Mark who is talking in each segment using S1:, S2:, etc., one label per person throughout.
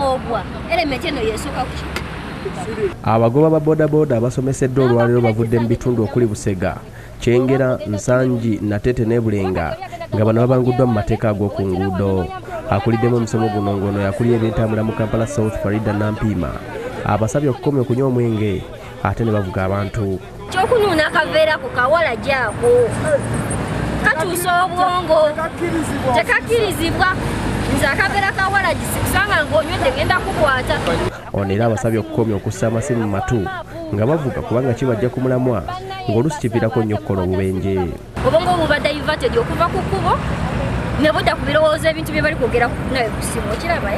S1: obusoobwa element eno yeesooka ku
S2: abagoba ba bodaboda abasomeseddwa olwaleero bavudde mu bitundu okuli Busega, Kyengera, Nsangi, Natete ne Bulenga nga bano babanguddwa mu mateeka ag'oku nguudo. Akuliddemu omusomo guno ng'ono yakulira ebyentambula mu Kampala South Farida Nampiima abasabye okukomya okunywa omwenge ate ne bavuga abantu.
S1: Kyokunuuna akaveera ku kawala gyako katuusa obwongo tekakkirizibwa nze akaveera kawala gisanga ng'onywedde ngenda kukwata.
S2: Ono era abasabye okukomya okussa amasimu mu matu nga bavuga kubanga kibajja ku mulamwa ng'oluusi kiviirako nnyo okukola obubenje.
S1: Obwongo obubadde diverted okuva ku kkubo ne budda ku birowoozo ebintu bye bali kwogera nawe ku ssimu okiraba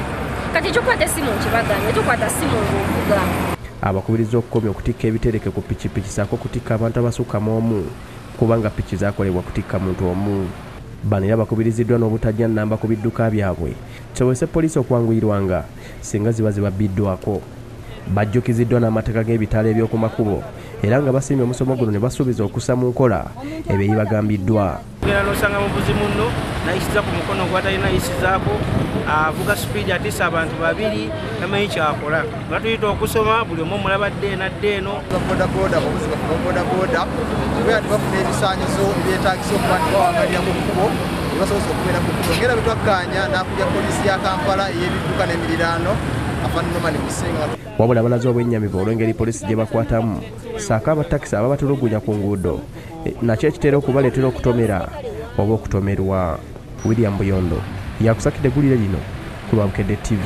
S1: kati ekyokwata essimu nkibaganye tokwata ssimu ng'ovuga.
S2: Abakubiriza okukomya okutikka ebitereke ku pikipiki saako kutikka abantu abasukka mu omu kubanga piki zaakolebwa kutikka muntu omu. Bano era bakubiriziddwa n'obutajja nnamba ku bidduka byabwe kisobozese poliisi okwanguyirwanga singa ziba zibabbiddwako. Bajjukiziddwa n'amateeka g'ebitaala eby'oku makubo era nga basiimye omusomo guno ne basuubiza okussa mu nkola ebyo ebibagambiddwa.
S3: Era n'osanga muvuzi munno nayisiza ku mukono gwatalina ayisizaako avuga sipiidi atiisa abantu babiri tamanyi kyakola. Nga tuyita okusoma buli omu omulabadde nadde eno.
S4: Bodaboda abavuzi bafuba bodaboda kubeera tebafuna ebisaanyizo ebyetaagisa okuba nti bawangalira mu kkubo ne basoboza okubeera ku kkubo. Ngera bwe twakkanya n'akulya poliisi ya Kampala ey'ebidduka n'emiriraano afaanana ne Musenga.
S2: Wabula balaze obwennyamivu olw'engeri poliisi gye bakwatamu saako abatakisi ababatulugunya ku nguudo nakyo ekitera okubaleetera okutomera oba okutomerwa. William Buyondo yakusakidde eggulire lino ku Lwabukedde TV.